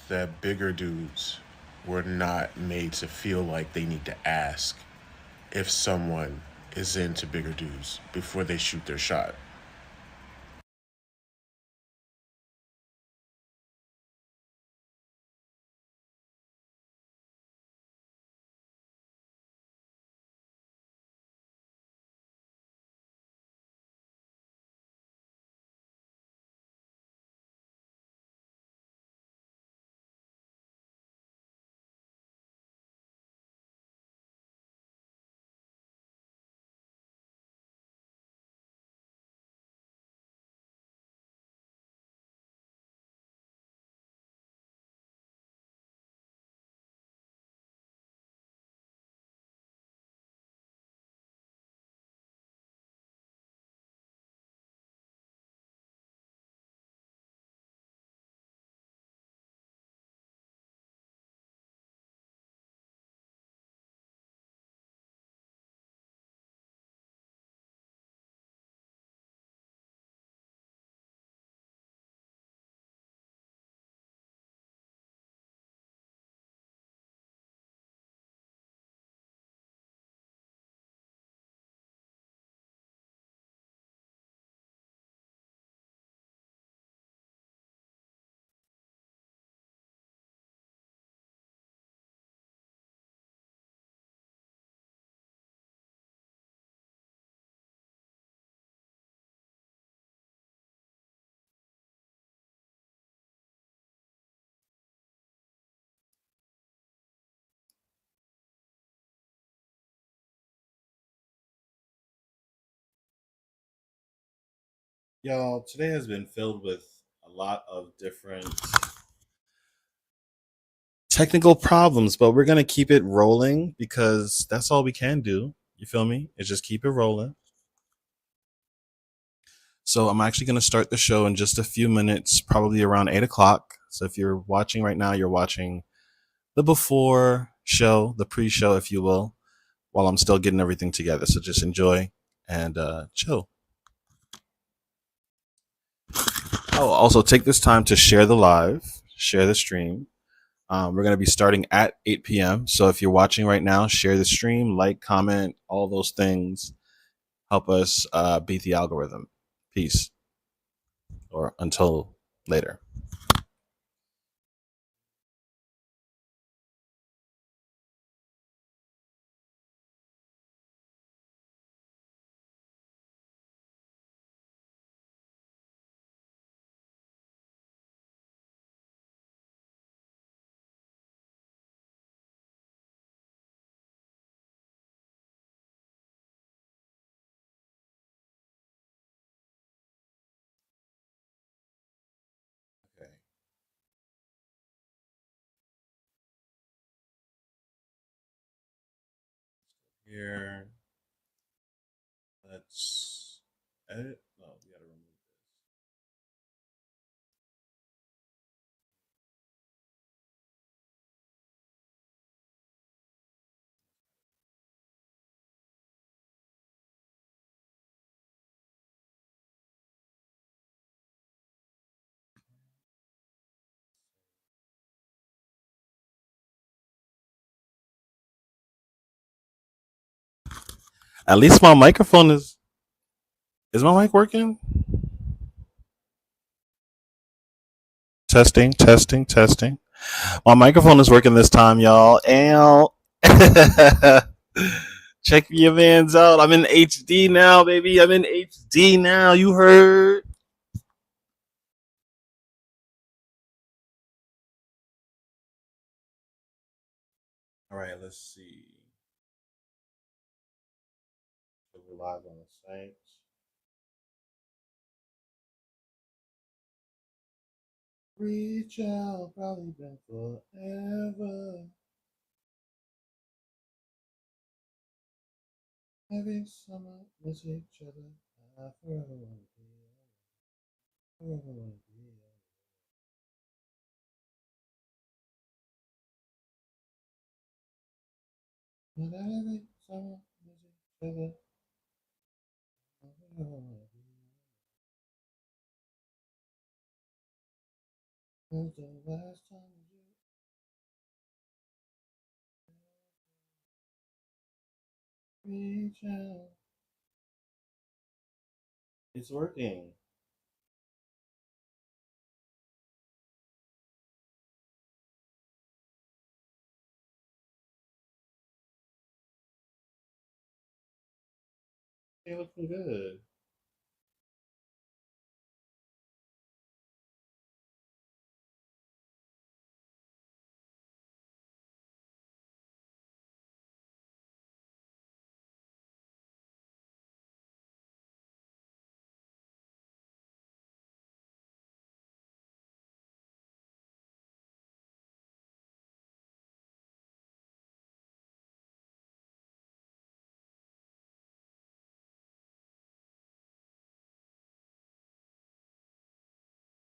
that bigger dudes were not made to feel like they need to ask if someone is into bigger dudes before they shoot their shot. Y'all, today has been filled with a lot of different technical problems, but we're going to keep it rolling because that's all we can do. You feel me? Is just keep it rolling. So I'm actually going to start the show in just a few minutes, probably around 8 o'clock. So if you're watching right now, you're watching the before show, the pre show, if you will, while I'm still getting everything together. So just enjoy and chill. Oh, also take this time to share the live, share the stream. We're going to be starting at 8 p.m. So if you're watching right now, share the stream, like, comment, all those things. Help us beat the algorithm. Peace. Or until later. Okay. Here, let's edit. No, we got to remove this. At least my microphone is. Is my mic working? Testing, testing, testing. My microphone is working this time, y'all. Ow. Check your mans out. I'm in HD now, baby. I'm in HD now. You heard? All right, let's see. So we're live on the site. Reach out, probably been forever. Every summer, miss each other. I forever wanna be, forever wanna be. But every summer, miss each other. I forever wanna be. When's the last time Reach out. It's working. You're looking good.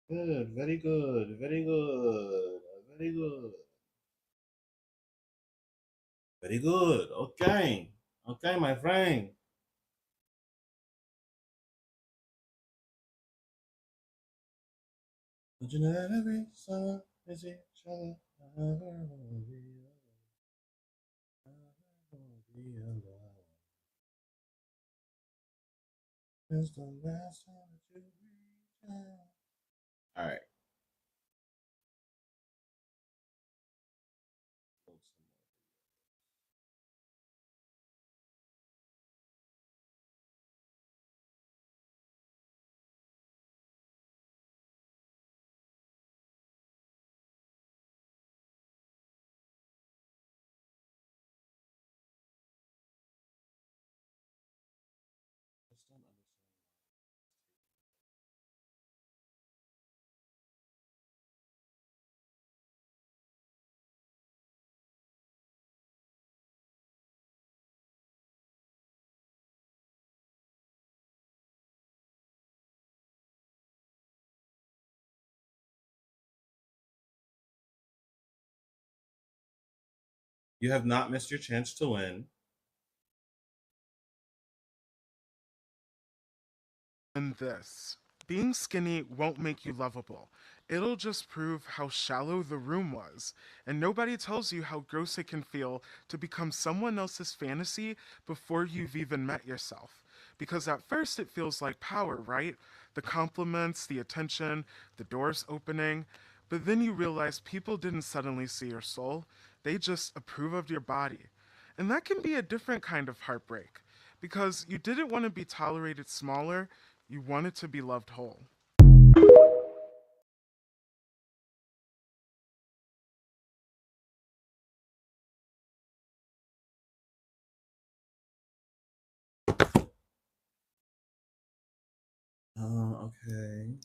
Good. Very good. Very good. Very good. Very good. Okay. Okay, my friend. But you know every summer is each other. Never will be alone. Never will be alone. It's the last time that you reach out. All right. Just don't understand. You have not missed your chance to win. And this being skinny won't make you lovable. It'll just prove how shallow the room was. And nobody tells you how gross it can feel to become someone else's fantasy before you've even met yourself. Because at first it feels like power, right? The compliments, the attention, the doors opening. But then you realize people didn't suddenly see your soul, they just approve of your body. And that can be a different kind of heartbreak because you didn't want to be tolerated smaller, you wanted to be loved whole. Okay.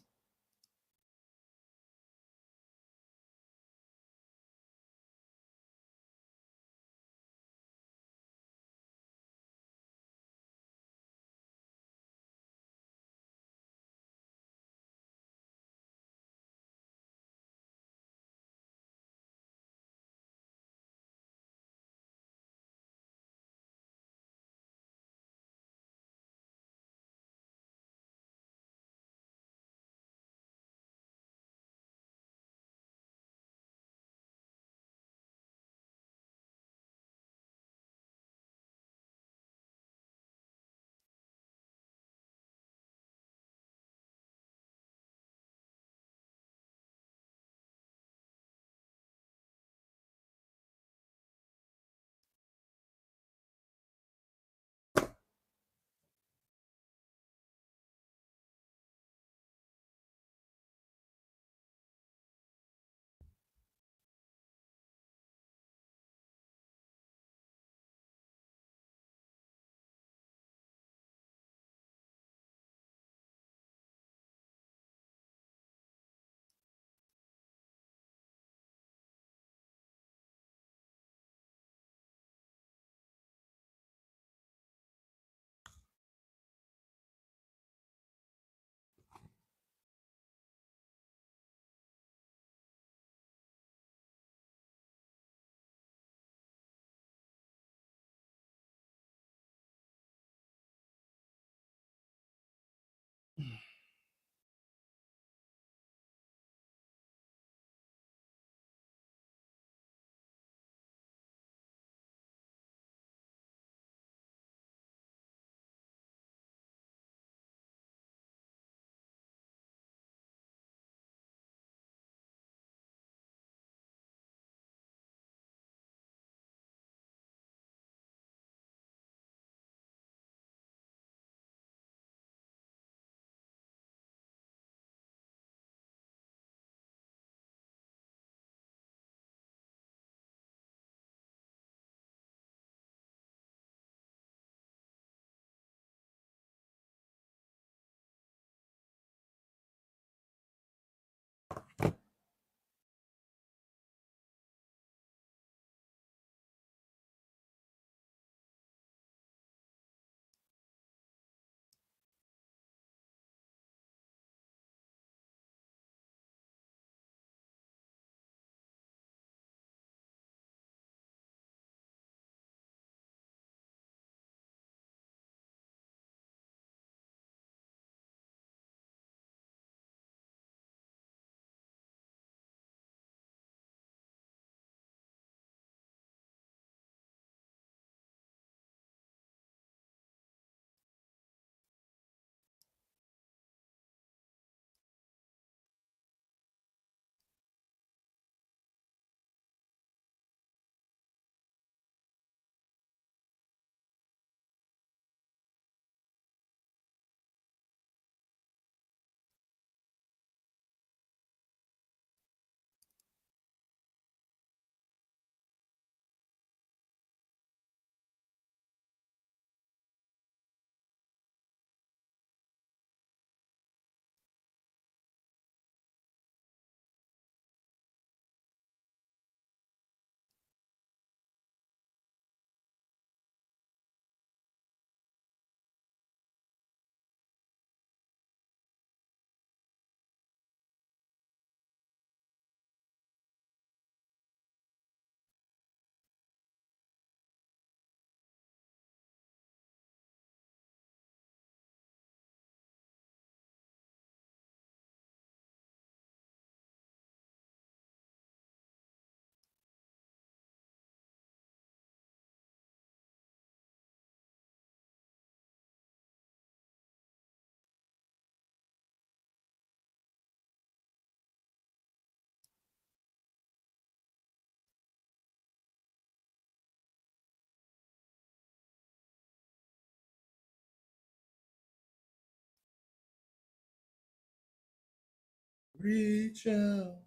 Reach out.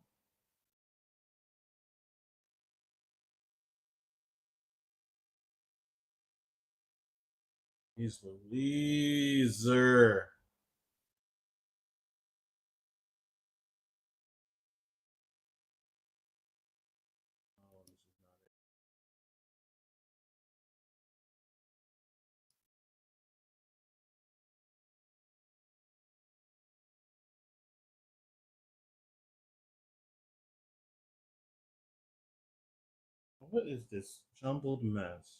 He's Louiser. What is this jumbled mess?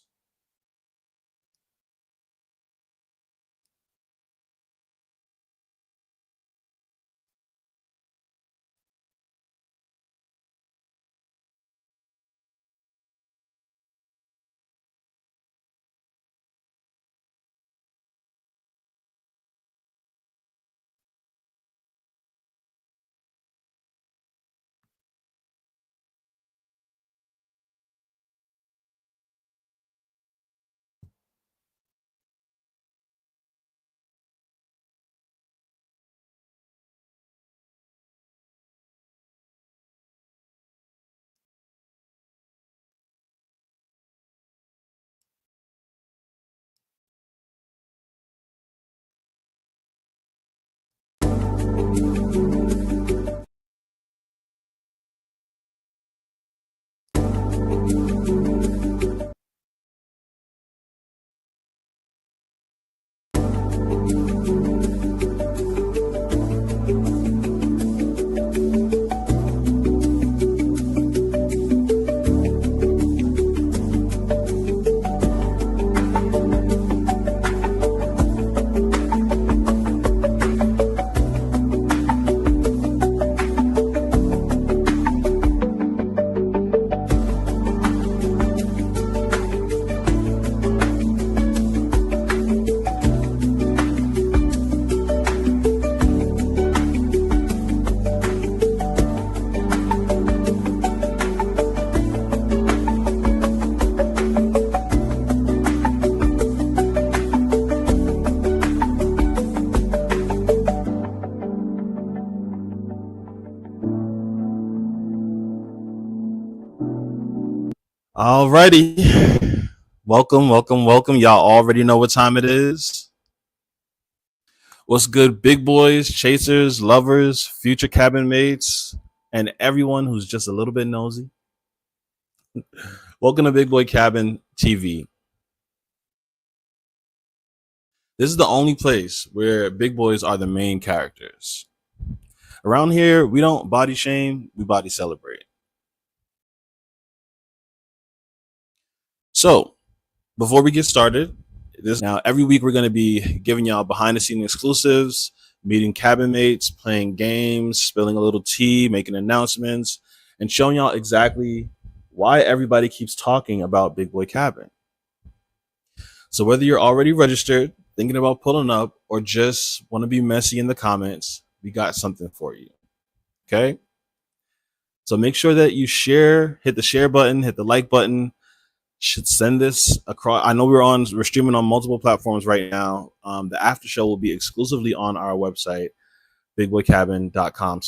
Alrighty. Welcome, welcome, welcome. Y'all already know what time it is. What's good, big boys, chasers, lovers, future cabin mates, and everyone who's just a little bit nosy? Welcome to Big Boy Cabin TV. This is the only place where big boys are the main characters. Around here, we don't body shame, we body celebrate. So, before we get started, now every week we're going to be giving y'all behind the scene exclusives, meeting cabin mates, playing games, spilling a little tea, making announcements, and showing y'all exactly why everybody keeps talking about Big Boy Cabin. So whether you're already registered, thinking about pulling up, or just want to be messy in the comments, we got something for you. Okay? So make sure that you share, hit the share button, hit the like button. Should send this across. I know we're streaming on multiple platforms right now. The after show will be exclusively on our website, bigboycabin.com.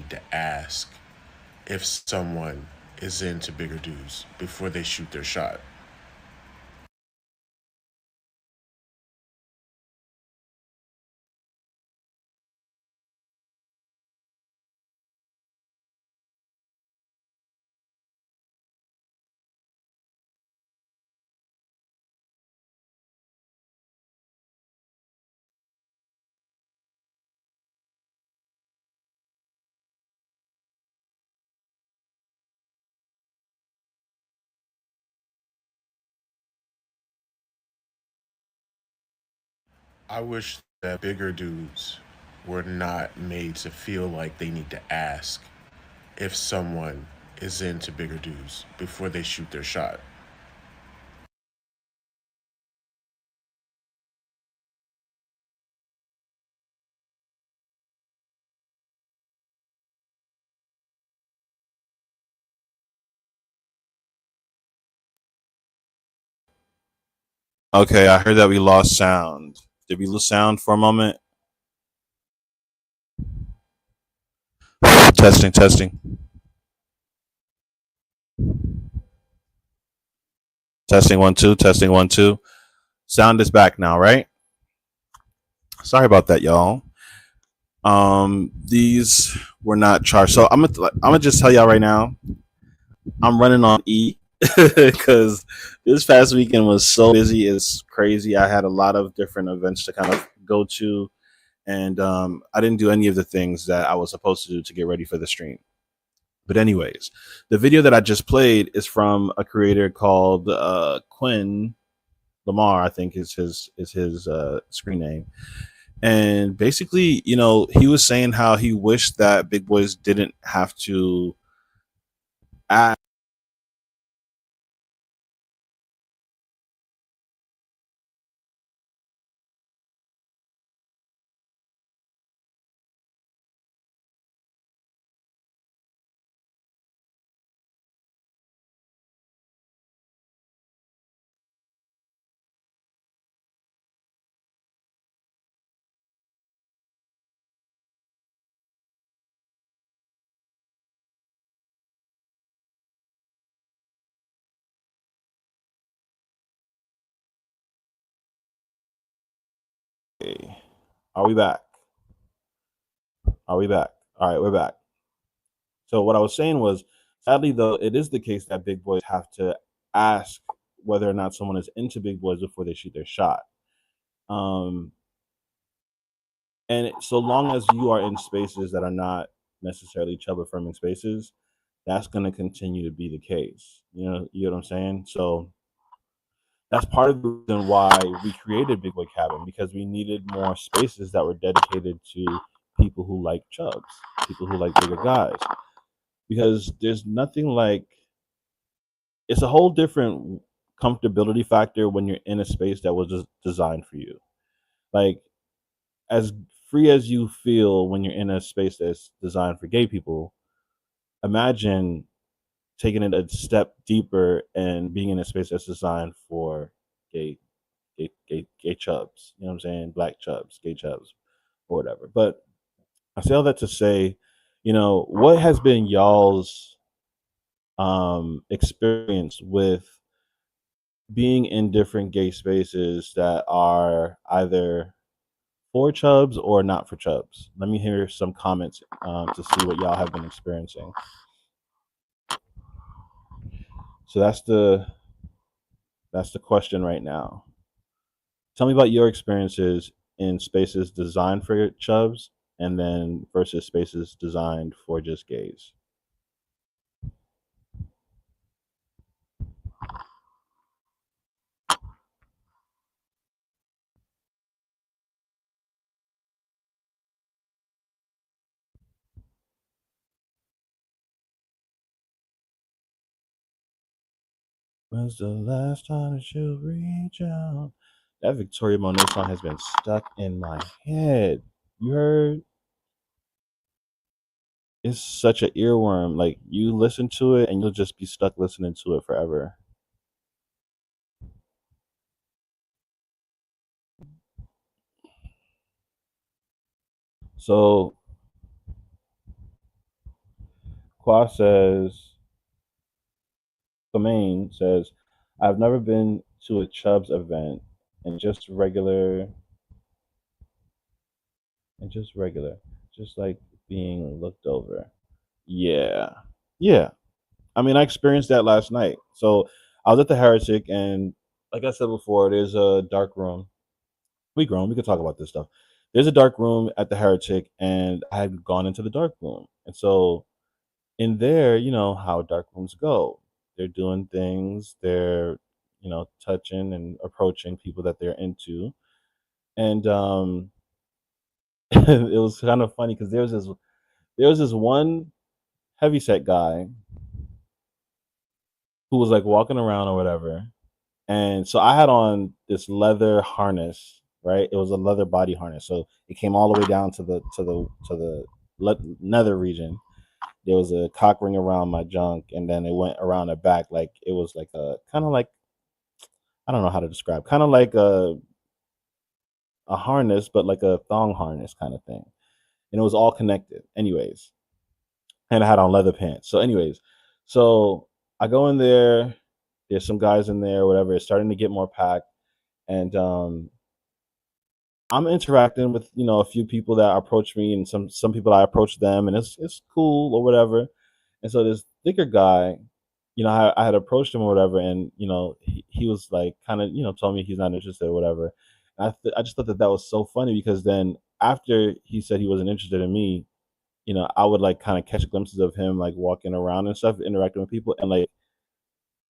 need to ask if someone is into bigger dudes before they shoot their shot. I wish that bigger dudes were not made to feel like they need to ask if someone is into bigger dudes before they shoot their shot. Okay, I heard that we lost sound. Did we lose sound for a moment? Testing, testing, testing. 1 2, testing 1 2. Sound is back now, right? Sorry about that, y'all. These were not charged, so I'm gonna just tell y'all right now. I'm running on E because this past weekend was so busy. It's crazy. I had a lot of different events to kind of go to, and I didn't do any of the things that I was supposed to do to get ready for the stream. But anyways, the video that I just played is from a creator called Quinn Lamar. I think is his screen name. And basically, he was saying how he wished that Big Boys didn't have to act. Are we back? Are we back? All right, we're back. So what I was saying was, sadly though, it is the case that big boys have to ask whether or not someone is into big boys before they shoot their shot. Um, and so long as you are in spaces that are not necessarily chub affirming spaces, that's going to continue to be the case. You know what I'm saying? So that's part of the reason why we created Big Boy Cabin, because we needed more spaces that were dedicated to people who like chubs, people who like bigger guys. Because there's nothing like, it's a whole different comfortability factor when you're in a space that was just designed for you. Like, as free as you feel when you're in a space that's designed for gay people, imagine taking it a step deeper and being in a space that's designed for gay gay chubs. You know what I'm saying? Black chubs, gay chubs, or whatever. But I say all that to say, what has been y'all's experience with being in different gay spaces that are either for chubs or not for chubs? Let me hear some comments to see what y'all have been experiencing. So that's the question right now. Tell me about your experiences in spaces designed for chubs and then versus spaces designed for just gays. When's the last time that you reach out? That Victoria Monet song has been stuck in my head. You heard? It's such an earworm. Like, you listen to it and you'll just be stuck listening to it forever. So Qua says, Domain says, I've never been to a Chubbs event and just regular, just like being looked over. Yeah. Yeah. I mean, I experienced that last night. So I was at the Heretic, and like I said before, there's a dark room. We grown. We could talk about this stuff. There's a dark room at the Heretic, and I had gone into the dark room, and so in there, you know how dark rooms go. They're doing things. They're touching and approaching people that they're into, and it was kind of funny because there was this one heavyset guy who was like walking around or whatever. And so I had on this leather harness, right? It was a leather body harness, so it came all the way down to the nether region. There was a cock ring around my junk, and then it went around the back, like it was like a kind of like, I don't know how to describe, kind of like a harness, but like a thong harness kind of thing, and it was all connected. Anyways, and I had on leather pants. So, anyways, so I go in there. There's some guys in there, whatever. It's starting to get more packed, and I'm interacting with a few people that approach me, and some people I approach them, and it's cool or whatever. And so this thicker guy, I had approached him or whatever, and he was like kind of told me he's not interested or whatever. And I just thought that was so funny because then after he said he wasn't interested in me, I would like kind of catch glimpses of him like walking around and stuff, interacting with people, and like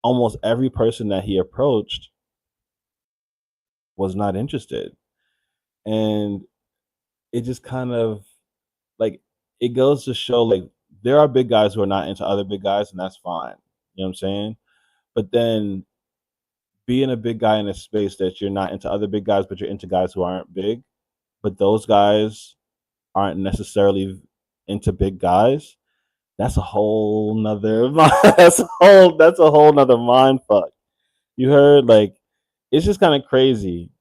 almost every person that he approached was not interested. And it just kind of like it goes to show like there are big guys who are not into other big guys, and that's fine. You know what I'm saying? But then being a big guy in a space that you're not into other big guys, but you're into guys who aren't big, but those guys aren't necessarily into big guys. That's a whole nother that's a whole nother mind fuck. You heard? Like it's just kind of crazy,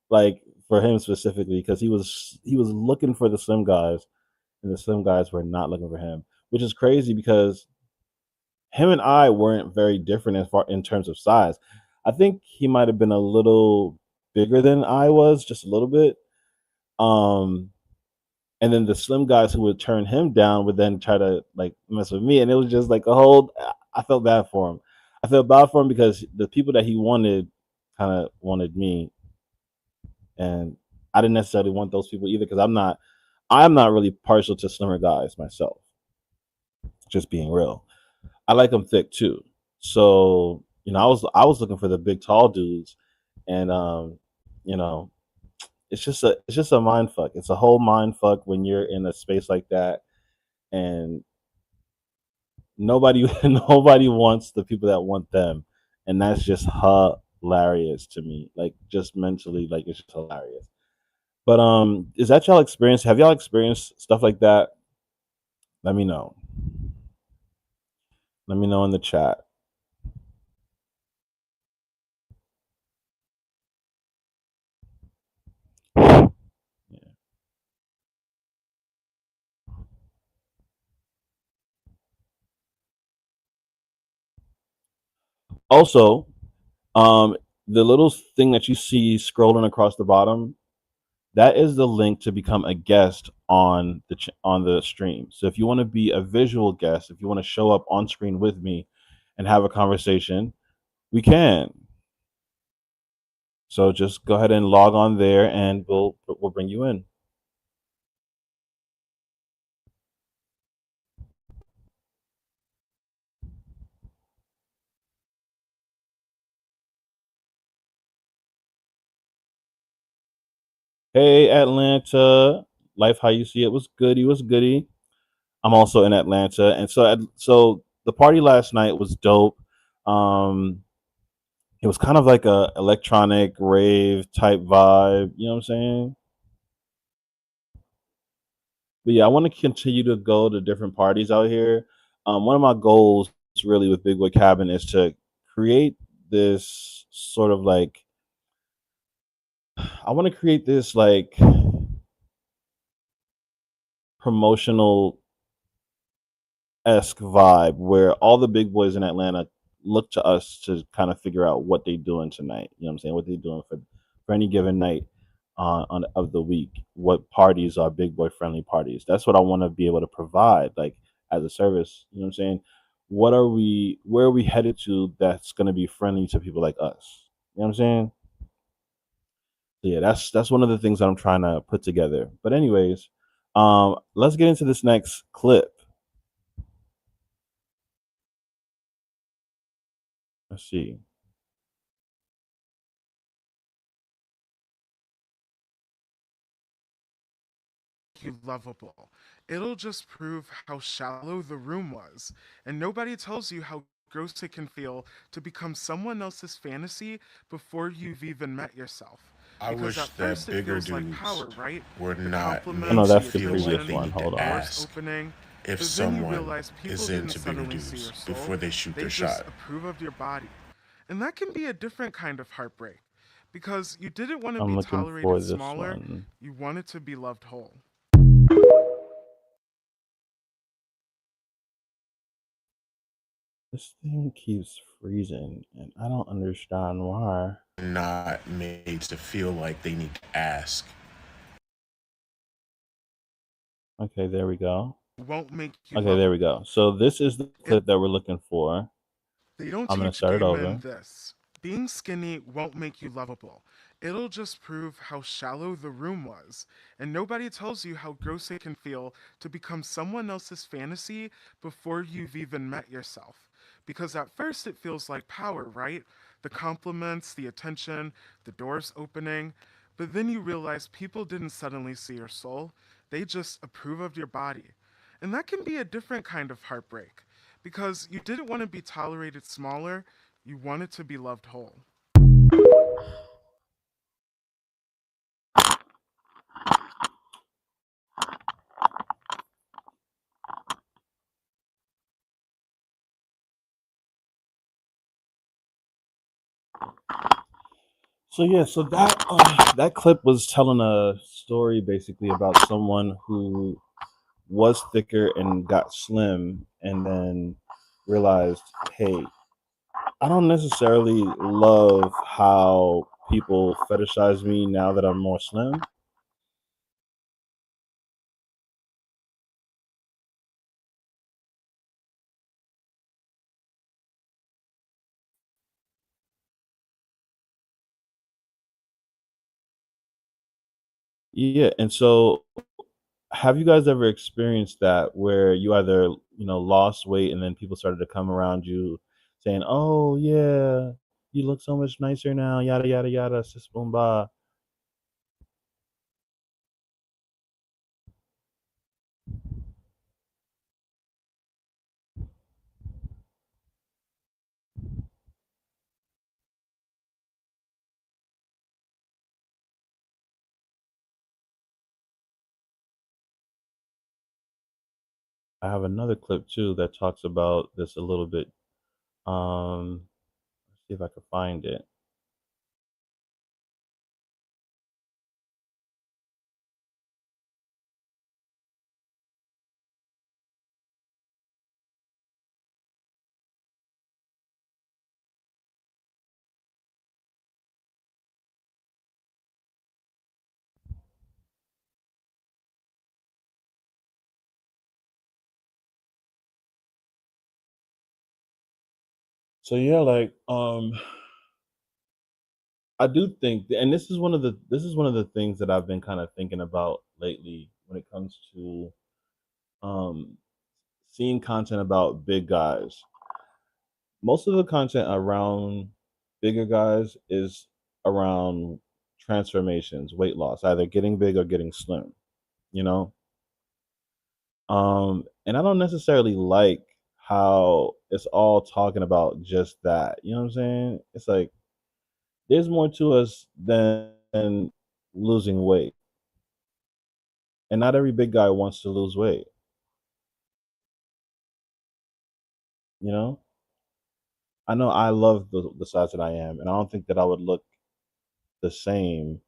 like for him specifically, because he was looking for the slim guys, and the slim guys were not looking for him, which is crazy because him and I weren't very different as far in terms of size. I think he might have been a little bigger than I was, just a little bit. Um, and then the slim guys who would turn him down would then try to like mess with me, and it was just like a whole. I felt bad for him. I felt bad for him because the people that he wanted kind of wanted me, and I didn't necessarily want those people either because I'm not really partial to slimmer guys myself. Just being real, I like them thick too. So I was looking for the big tall dudes, and you know, it's just a mind fuck. It's a whole mind fuck when you're in a space like that, and nobody nobody wants the people that want them, and that's just hilarious to me. Like just mentally, like it's just hilarious. But is that y'all experience? Have y'all experienced stuff like that? Let me know. Let me know in the chat. Also, um, the little thing that you see scrolling across the bottom, that is the link to become a guest on the stream. So if you want to be a visual guest, if you want to show up on screen with me and have a conversation, we can. So just go ahead and log on there, and we'll bring you in. Hey, Atlanta, life how you see it was goody was goody. I'm also in Atlanta, and so the party last night was dope. Um, it was kind of like a electronic rave type vibe. You know what I'm saying? But yeah, I want to continue to go to different parties out here. One of my goals really with Big Boy Cabin is to create this sort of like I want to create this like promotional esque vibe where all the big boys in Atlanta look to us to kind of figure out what they doing tonight. You know what I'm saying? What they doing for any given night on of the week. What parties are big boy friendly parties? That's what I want to be able to provide, like as a service. You know what I'm saying? What are we? Where are we headed to? That's going to be friendly to people like us. You know what I'm saying? So yeah, that's one of the things that I'm trying to put together. But anyways, let's get into this next clip. Let's see. You lovable. It'll just prove how shallow the room was, and nobody tells you how gross it can feel to become someone else's fantasy before you've even met yourself. I Because wish at that first it bigger feels like dudes power, right? were The not Oh no, made compliments, to the that's the feel like previous they attention, one. need the Hold to on. doors ask opening. if But then you someone realize people is didn't into bigger suddenly see your dudes soul, before they shoot they their just shot. approve of your body. And that can be a different kind of heartbreak. Because you didn't want to I'm be looking for tolerated this smaller, one. you wanted to be loved whole. This thing keeps freezing, and I don't understand why. Not made to feel like they need to ask. Okay, there we go. Won't make you Okay, there we go. lovable. So this is the It, clip that we're looking for. they don't I'm gonna teach start gay it men over. this. Being skinny won't make you lovable. It'll just prove how shallow the room was, and nobody tells you how gross it can feel to become someone else's fantasy before you've even met yourself. Because at first it feels like power, right? The compliments, the attention, the doors opening. But then you realize people didn't suddenly see your soul, they just approve of your body. And that can be a different kind of heartbreak because you didn't want to be tolerated smaller, you wanted to be loved whole. So yeah, so that that clip was telling a story basically about someone who was thicker and got slim, and then realized, hey, I don't necessarily love how people fetishize me now that I'm more slim. Yeah, and so have you guys ever experienced that where you either, lost weight and then people started to come around you saying, "Oh yeah, you look so much nicer now, yada yada yada, sis boom ba." I have another clip too that talks about this a little bit. Let's see if I can find it. So yeah, like I do think, and this is one of the things that I've been kind of thinking about lately when it comes to um seeing content about big guys. Most of the content around bigger guys is around transformations, weight loss, either getting big or getting slim, you know? And I don't necessarily like how it's all talking about just that. You know what I'm saying? It's like there's more to us than losing weight. And not every big guy wants to lose weight, you know? I know I love the size that I am, and I don't think that I would look the same,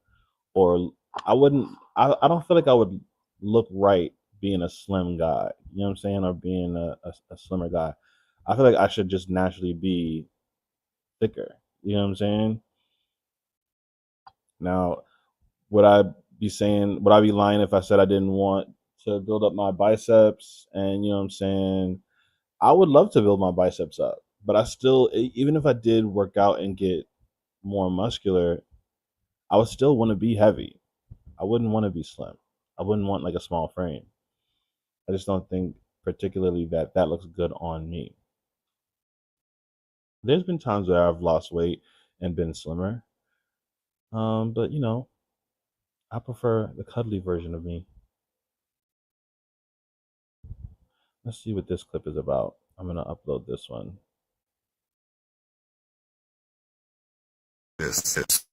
or I wouldn't I don't feel like I would look right being a slim guy. You know what I'm saying? Or being a slimmer guy. I feel like I should just naturally be thicker. You know what I'm saying? Now, would I be lying if I said I didn't want to build up my biceps? And you know what I'm saying? I would love to build my biceps up, but I still, even if I did work out and get more muscular, I would still want to be heavy. I wouldn't want to be slim. I wouldn't want like a small frame. I just don't think particularly that that looks good on me. There's been times where I've lost weight and been slimmer, but you know, I prefer the cuddly version of me. Let's see what this clip is about. I'm gonna upload this one.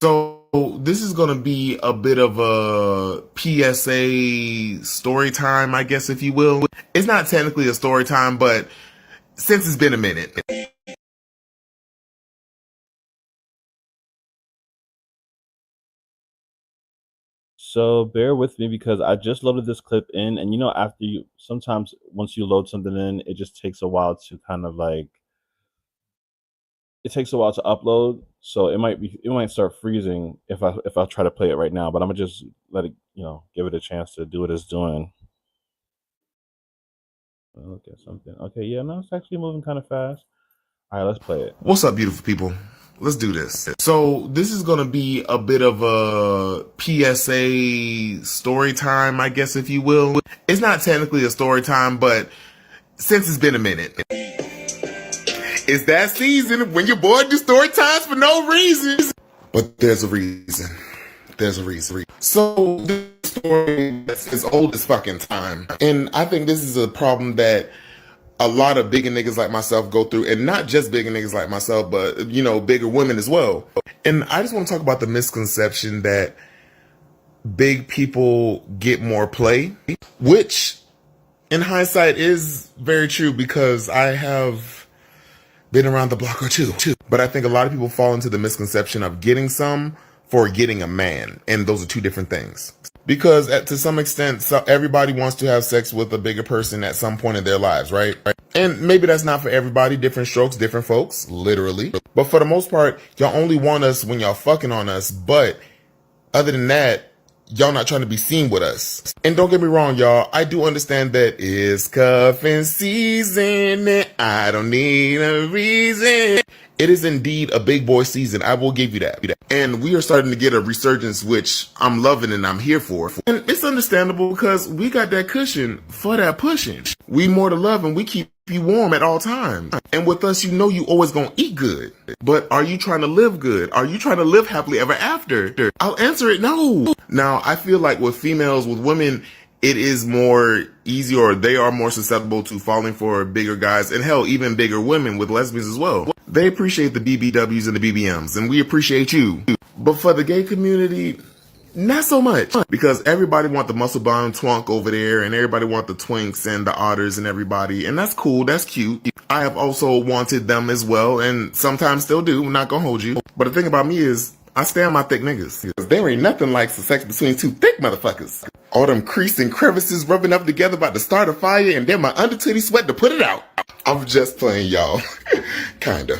So this is going to be a bit of a PSA story time, I guess, if you will. It's not technically a story time, but since it's been a minute. So bear with me because I just loaded this clip in, and you know, after you sometimes once you load something in, it just takes a while to kind of like it takes a while to upload. So it might start freezing if I try to play it right now, but I'm gonna just let it, you know, give it a chance to do what it's doing. Look at something. Okay, yeah, no, it's actually moving kind of fast. All right, let's play it. What's up, beautiful people? Let's do this. So this is going to be a bit of a PSA story time, I guess, if you will. It's not technically a story time, but since it's been a minute. It's that season when your boy do story times for no reason. But there's a reason. There's a reason. So this story is as old as fucking time. And I think this is a problem that a lot of bigger niggas like myself go through, and not just bigger niggas like myself, but you know, bigger women as well. And I just want to talk about the misconception that big people get more play, which in hindsight is very true because I have been around the block or two. But I think a lot of people fall into the misconception of getting some for getting a man, and those are two different things. Because to some extent, everybody wants to have sex with a bigger person at some point in their lives, right? And maybe that's not for everybody. Different strokes, different folks, literally. But for the most part, y'all only want us when y'all fucking on us. But other than that, y'all not trying to be seen with us. And don't get me wrong, y'all. I do understand that it's cuffing season and I don't need a reason. It is indeed a big boy season. I will give you that. And we are starting to get a resurgence, which I'm loving and I'm here for. And it's understandable because we got that cushion for that pushing. We more to love and we keep you warm at all times. And with us, you know you always gonna eat good. But are you trying to live good? Are you trying to live happily ever after? I'll answer it no. Now, I feel like with females, with women, it is more easy, or they are more susceptible to falling for bigger guys, and hell, even bigger women with lesbians as well. They appreciate the BBWs and the BBMs, and we appreciate you. But for the gay community, not so much, because everybody want the muscle bound twunk over there, and everybody want the twinks and the otters and everybody, and that's cool, that's cute. I have also wanted them as well, and sometimes still do. I'm not gonna hold you. But the thing about me is, I stand my thick niggas. Because there ain't nothing like sex between two thick motherfuckers. All them creases and crevices rubbing up together about to start a fire, and then my under titty sweat to put it out. I'm just playing, y'all. Kinda.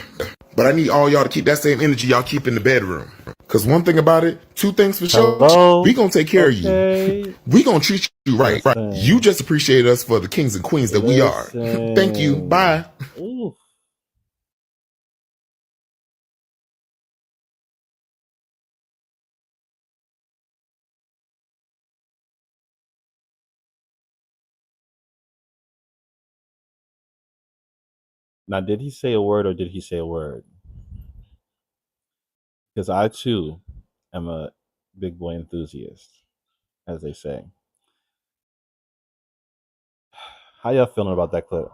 But I need all y'all to keep that same energy y'all keep in the bedroom. Cause one thing about it, two things for sure. Hello? We gonna take care of Okay. you. We gonna treat you right. Listen. You just appreciate us for the kings and queens that we are. Thank you. Bye. Ooh. Now, did he say a word or did he say a word? Because I too am a big boy enthusiast, as they say. How y'all feeling about that clip?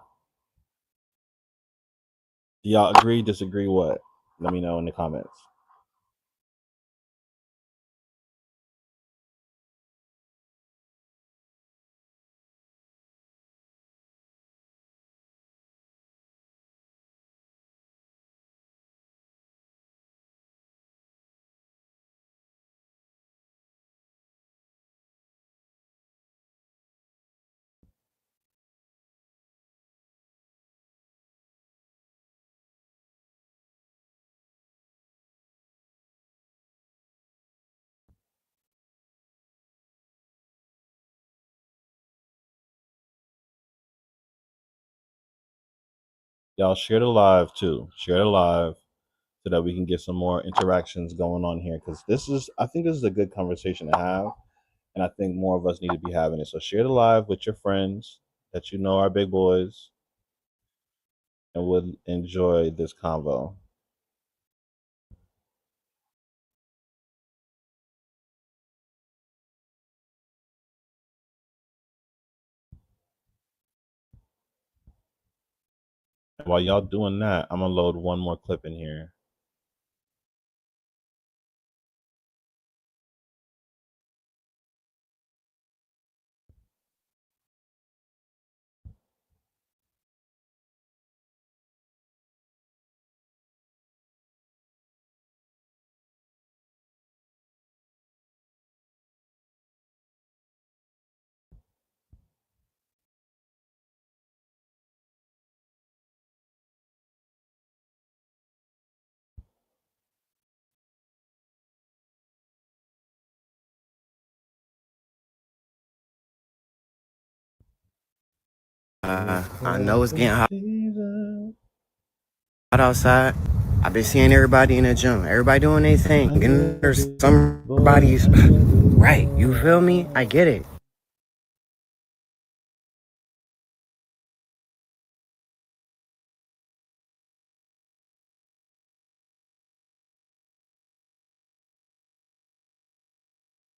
Do y'all agree, disagree, what? Let me know in the comments. Y'all share the live too. Share the live so that we can get some more interactions going on here. Because I think this is a good conversation to have. And I think more of us need to be having it. So share the live with your friends that you know are big boys and would enjoy this convo. And while y'all doing that, I'm gonna load one more clip in here. I know it's getting hot outside. I've been seeing everybody in the gym. Everybody doing their thing. And there's somebody's right. You feel me? I get it.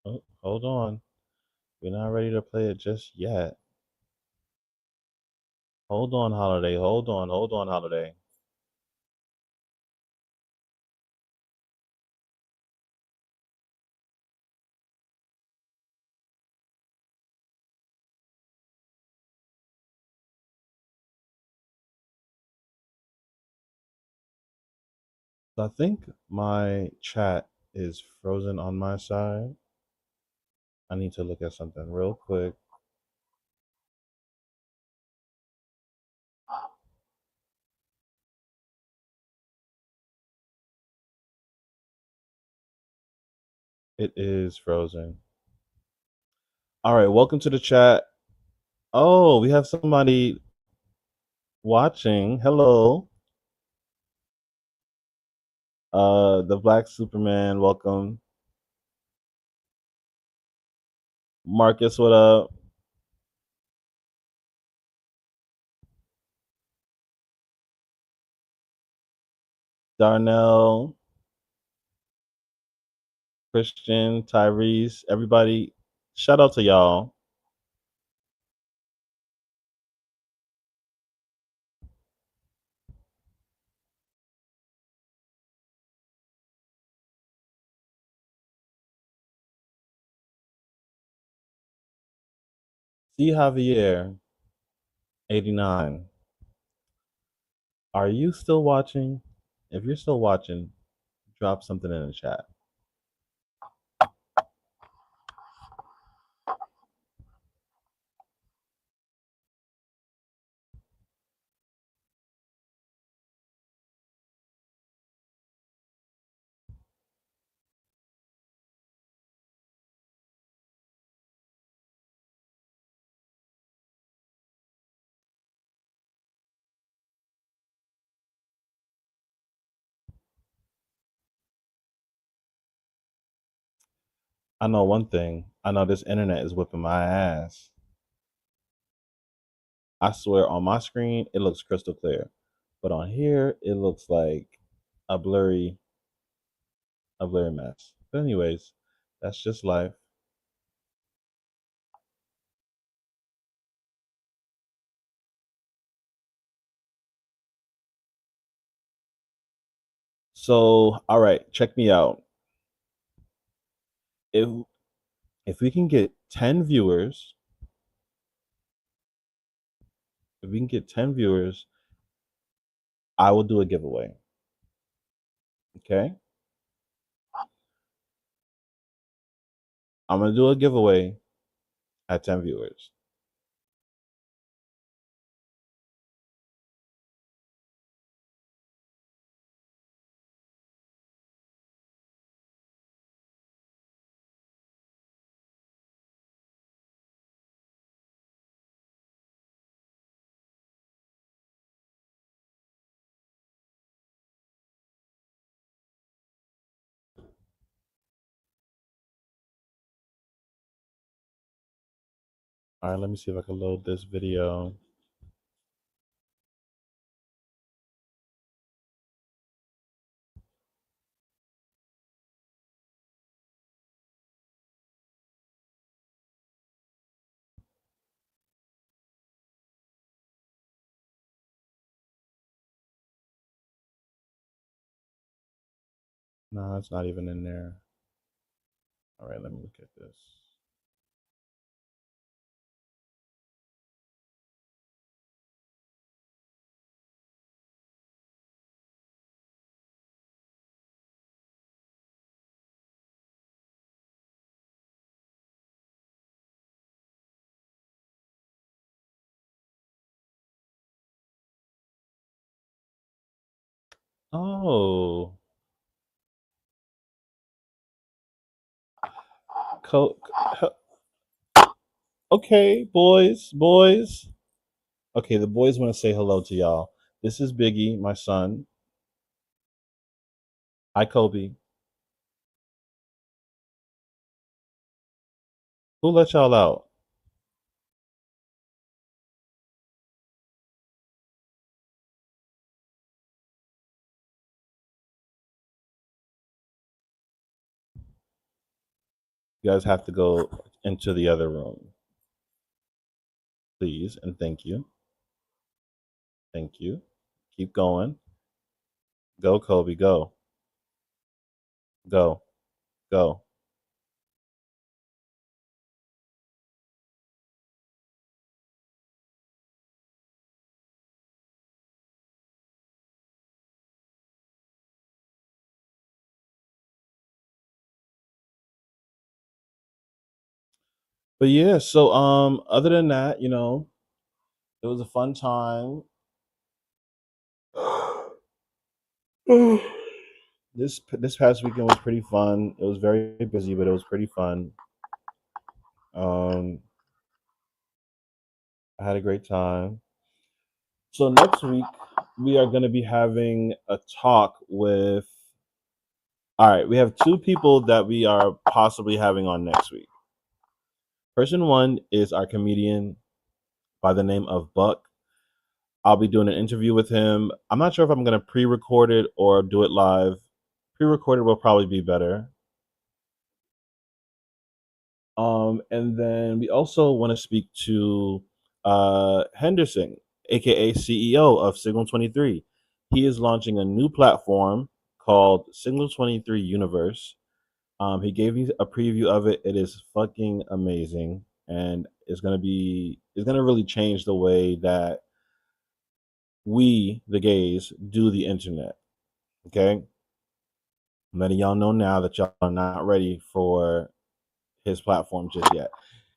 Oh, hold on. We're not ready to play it just yet. Hold on, Holiday. Hold on, Holiday. I think my chat is frozen on my side. I need to look at something real quick. It is frozen. All right, welcome to the chat. Oh, we have somebody watching. Hello. The Black Superman, welcome. Marcus, what up? Darnell, Christian, Tyrese, everybody. Shout out to y'all. C. Javier, 89. Are you still watching? If you're still watching, drop something in the chat. I know one thing. I know this internet is whipping my ass. I swear on my screen it looks crystal clear. But on here it looks like a blurry mess. But anyways, that's just life. So, all right, check me out. If we can get 10 viewers, I will do a giveaway. Okay? I'm going to do a giveaway at 10 viewers. All right, let me see if I can load this video. No, it's not even in there. All right, let me look at this. Oh, co- co- okay, boys. Okay, the boys want to say hello to y'all. This is Biggie, my son. Hi, Kobe. Who let y'all out? You guys have to go into the other room, please, and thank you. Thank you. Keep going. Go, Kobe. Go. Go. Go. But yeah, so other than that, it was a fun time. This past weekend was pretty fun. It was very busy, but it was pretty fun. Um, I had a great time. So next week we are going to be having a talk with. All right, we have two people that we are possibly having on next week. Person one is our comedian by the name of Buck. I'll be doing an interview with him. I'm not sure if I'm going to pre-record it or do it live. Pre-recorded will probably be better. And then we also want to speak to Henderson, aka CEO of Signal 23. He is launching a new platform called Signal 23 Universe. He gave me a preview of it. It is fucking amazing, and it's gonna really change the way that we, the gays, do the internet. Okay, I'm letting y'all know now that y'all are not ready for his platform just yet.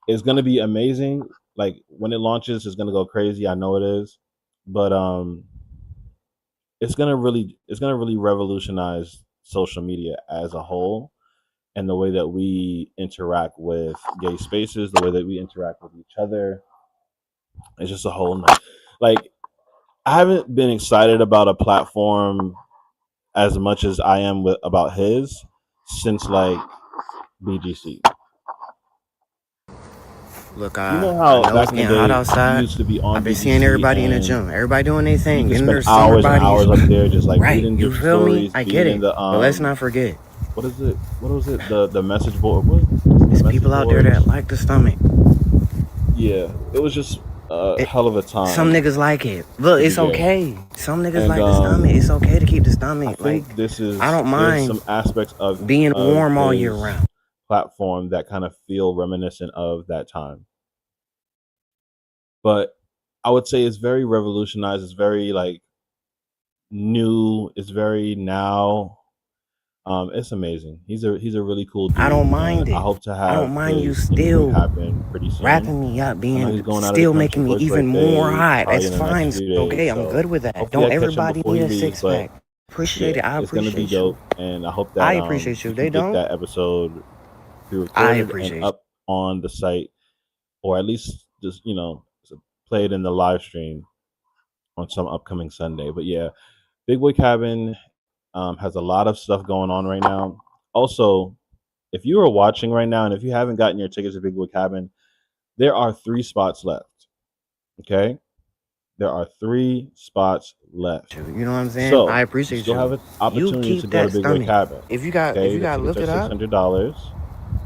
It's gonna be amazing. Like when it launches, it's gonna go crazy. I know it is, but it's gonna really revolutionize social media as a whole and the way that we interact with gay spaces, the way that we interact with each other. It's just a whole like I haven't been excited about a platform as much as I am about his since like BGC. Look, You know I how know it's back in the getting hot day you outside. used to be on I've been seeing BGC everybody in the and gym. Everybody doing their you thing, could getting spend their summer hours and bodies. hours up there just like Right, reading you different feel me? stories, I get being in it. the But let's not forget, what is it? What was it? The message board. What's the there's message people out there boards? that like the stomach. Yeah, it was just a It, hell of a some time niggas like it. Look, to be it's gay. okay. Some niggas And like the stomach. It's okay to keep the I stomach. Like, think I don't there's mind some aspects being of warm all year his round. platform that kind of feel reminiscent of that time. But I would say it's very revolutionized. It's very like new. It's very now. It's amazing. He's a really cool I dude, don't and mind I it. hope to I don't have mind you his interview still happen pretty soon. wrapping me up, I know being he's going out of the still country making me for his even more birthday, hot. probably It's in the next fine. It's few days. okay. I'm So good with that. hopefully Don't I catch him everybody before need he a leaves. six But pack. Appreciate yeah, it. I it's gonna be appreciate you. dope, and I hope I that appreciate we you. can They get don't. that episode I pre-recorded and appreciate you. up on the site, or at least just play it in the live stream on some upcoming Sunday. But yeah, Big Boy Cabin has a lot of stuff going on right now. Also, if you are watching right now and if you haven't gotten your tickets to Big Boy Cabin, There are 3 spots left. Okay, there are 3 spots left. You know what I'm saying? So I you appreciate still have you. an You opportunity to keep go to that Big Red stomach. Cabin. If you got Okay, the looked tickets it are up, $600.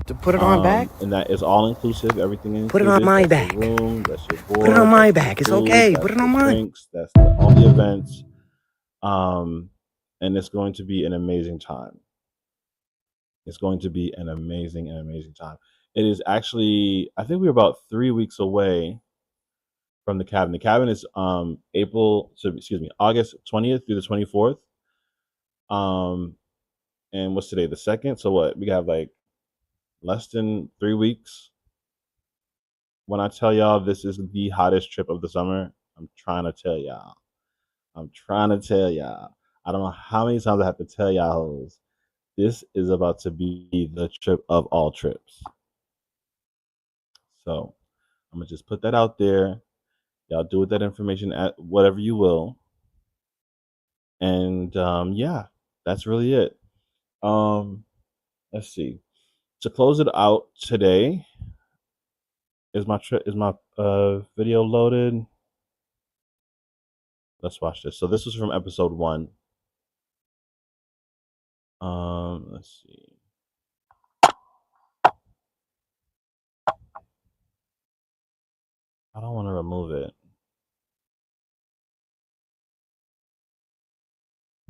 to put it on back, And that is all inclusive. Everything put it on included. my That's your back. room. That's your Put it on board. my That's your back. It's food. okay. Put That's it the on mine. drinks. That's all the events. And it's going to be an amazing time. It's going to be an amazing time. It is actually, I think we're about 3 weeks away from the cabin. The cabin is August 20th through the 24th. And what's today? The 2nd. So what? We have like less than 3 weeks. When I tell y'all this is the hottest trip of the summer, I'm trying to tell y'all. I don't know how many times I have to tell y'all. This is about to be the trip of all trips. So I'm gonna just put that out there. Y'all do with that information at whatever you will. And yeah, that's really it. Let's see. To close it out today, is my video loaded? Let's watch this. So this was from episode 1. Let's see. I don't want to remove it.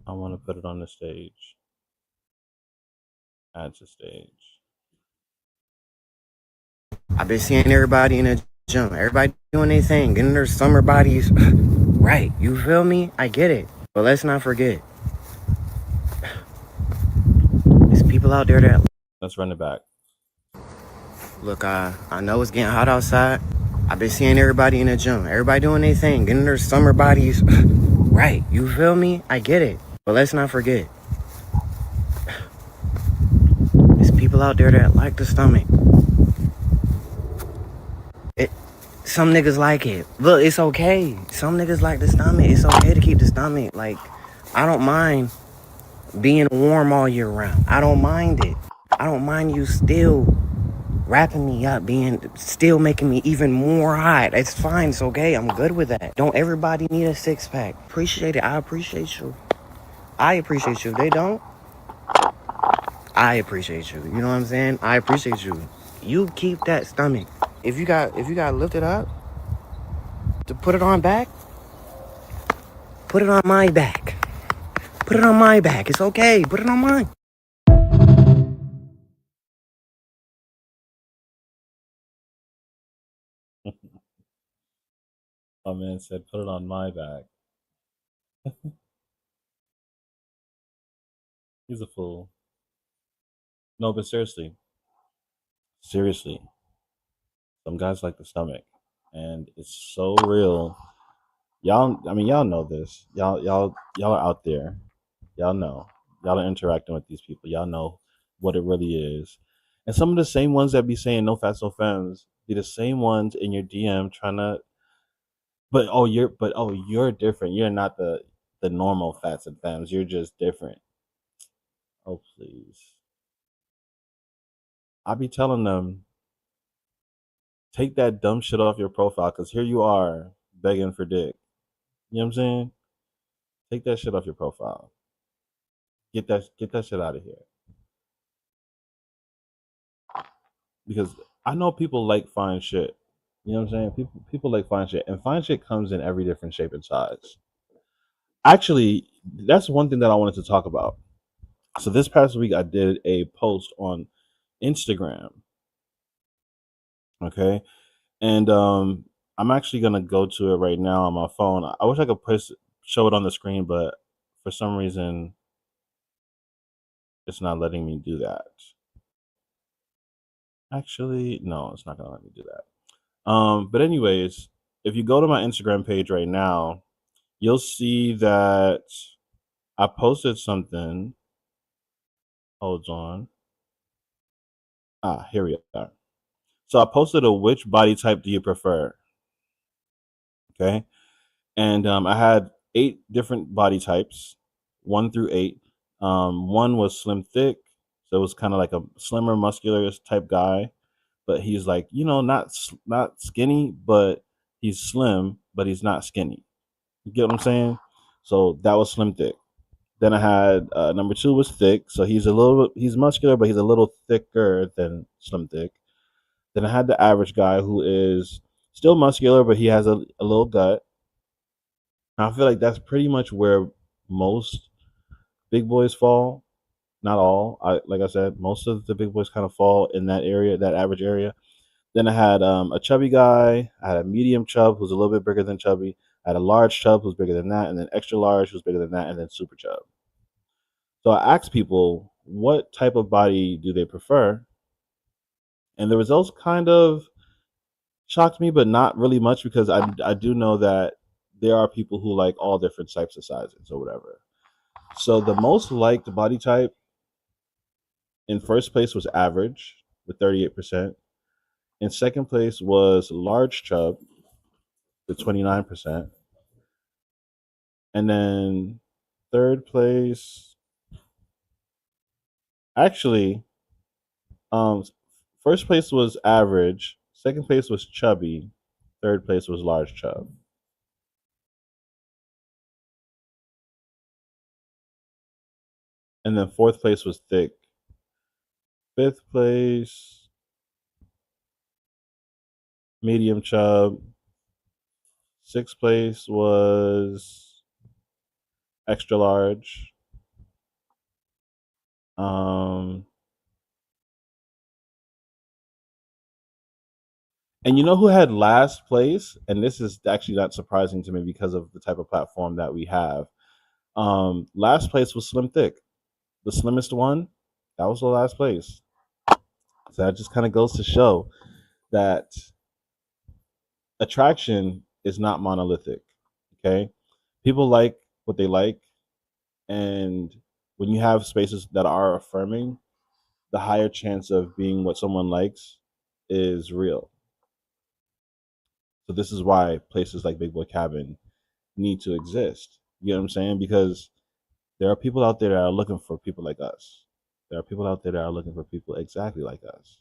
I want to put it on the stage. Add to stage. I've been seeing everybody in the gym. Everybody doing their thing, getting their summer bodies right. You feel me? I get it. But let's not forget. There's people out there that... Let's run it back. Look, I know it's getting hot outside. I've been seeing everybody in the gym. Everybody doing their thing, getting their summer bodies right. You feel me? I get it. But let's not forget. There's people out there that like the stomach. Some niggas like it. Look, it's okay. Some niggas like the stomach. It's okay to keep the stomach. Like, I don't mind being warm all year round. I don't mind it. I don't mind you still wrapping me up, still making me even more hot. It's fine. It's okay. I'm good with that. Don't everybody need a 6-pack? Appreciate it. I appreciate you. I appreciate you. If they don't, I appreciate you. You know what I'm saying? I appreciate you. You keep that stomach. If you got lifted up, to put it on back, put it on my back. Put it on my back. It's okay. Put it on mine. My man said, put it on my back. He's a fool. No, but seriously, some guys like the stomach, and it's so real. Y'all, I mean, y'all know this. Y'all are out there. Y'all know. Y'all are interacting with these people. Y'all know what it really is. And some of the same ones that be saying no fats, no femmes be the same ones in your DM trying to. You're different. You're not the normal fats and femmes. You're just different. Oh please. I be telling them, take that dumb shit off your profile, because here you are begging for dick. You know what I'm saying? Take that shit off your profile. Get that shit out of here. Because I know people like fine shit. You know what I'm saying? People like fine shit, and fine shit comes in every different shape and size. Actually, that's one thing that I wanted to talk about. So this past week, I did a post on Instagram. Okay, and I'm actually gonna go to it right now on my phone. I wish I could show it on the screen, but for some reason, it's not letting me do that. Actually, no, it's not gonna let me do that. But anyways, if you go to my Instagram page right now, you'll see that I posted something. Hold on. Here we are. So I posted a which body type do you prefer? Okay. And I had 8 different body types, 1 through 8. One was slim thick, so it was kind of like a slimmer, muscular type guy. but he's like, not skinny, but he's slim, but he's not skinny. You get what I'm saying? So that was Slim Thick. Then I had number 2 was Thick, so he's muscular, but he's a little thicker than Slim Thick. Then I had the average guy who is still muscular, but he has a little gut. I feel like that's pretty much where most big boys fall. Not all. Like I said, most of the big boys kind of fall in that area, that average area. Then I had a chubby guy. I had a medium chub who's a little bit bigger than chubby. I had a large chub who's bigger than that, and then extra large who's bigger than that, and then super chub. So I asked people what type of body do they prefer, and the results kind of shocked me, but not really much because I do know that there are people who like all different types of sizes or whatever. So the most liked body type in first place was average with 38%. In second place was large chub with 29%. And then third place, actually, first place was average, second place was chubby, third place was large chub. And then fourth place was thick. Fifth place, medium chub. Sixth place was extra large. And you know who had last place? And this is actually not surprising to me because of the type of platform that we have. Last place was Slim Thick. The slimmest one, that was the last place. So that just kind of goes to show that attraction is not monolithic. Okay. People like what they like. And when you have spaces that are affirming, the higher chance of being what someone likes is real. So this is why places like Big Boy Cabin need to exist. You know what I'm saying? Because there are people out there that are looking for people like us. There are people out there that are looking for people exactly like us.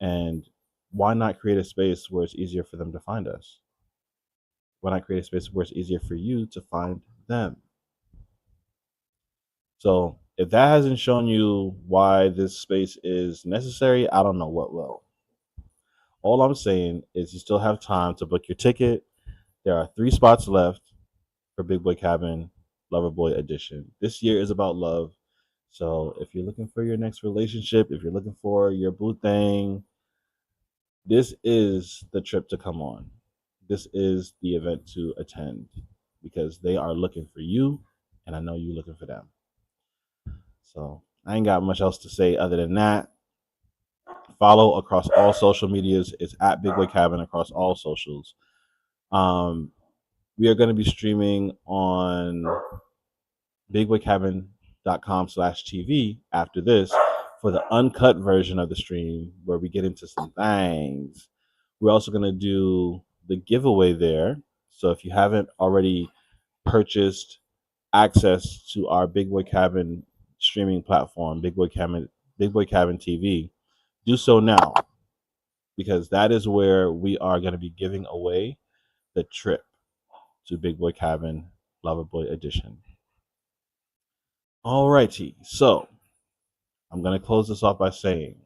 And why not create a space where it's easier for them to find us? Why not create a space where it's easier for you to find them? So if that hasn't shown you why this space is necessary, I don't know what will. All I'm saying is you still have time to book your ticket. There are 3 spots left for Big Boy Cabin Loverboy Edition. This year is about love. So if you're looking for your next relationship, if you're looking for your boo thing, this is the trip to come on. This is the event to attend because they are looking for you, and I know you're looking for them. So I ain't got much else to say other than that. Follow across all social medias. It's at Big Boy Cabin across all socials. We are going to be streaming on bigboycabin.com/TV after this for the uncut version of the stream where we get into some things. We're also going to do the giveaway there. So if you haven't already purchased access to our Big Boy Cabin streaming platform, Big Boy Cabin TV, do so now because that is where we are going to be giving away the trip to Big Boy Cabin Loverboy Edition. Alrighty, so I'm going to close this off by saying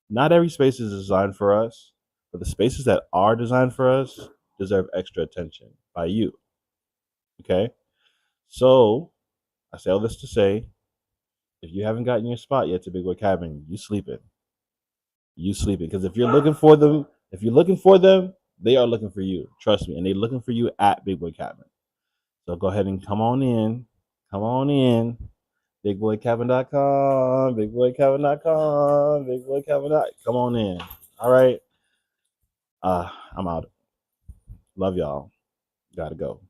not every space is designed for us, but the spaces that are designed for us deserve extra attention by you. Okay? So I say all this to say, if you haven't gotten your spot yet to Big Boy Cabin, you sleeping. You sleeping. Because if you're looking for them, they are looking for you. Trust me. And they're looking for you at Big Boy Cabin. So go ahead and come on in. Come on in. BigBoyCabin.com. BigBoyCabin.com. BigBoyCabin.com. Come on in. All right. I'm out. Love y'all. Gotta go.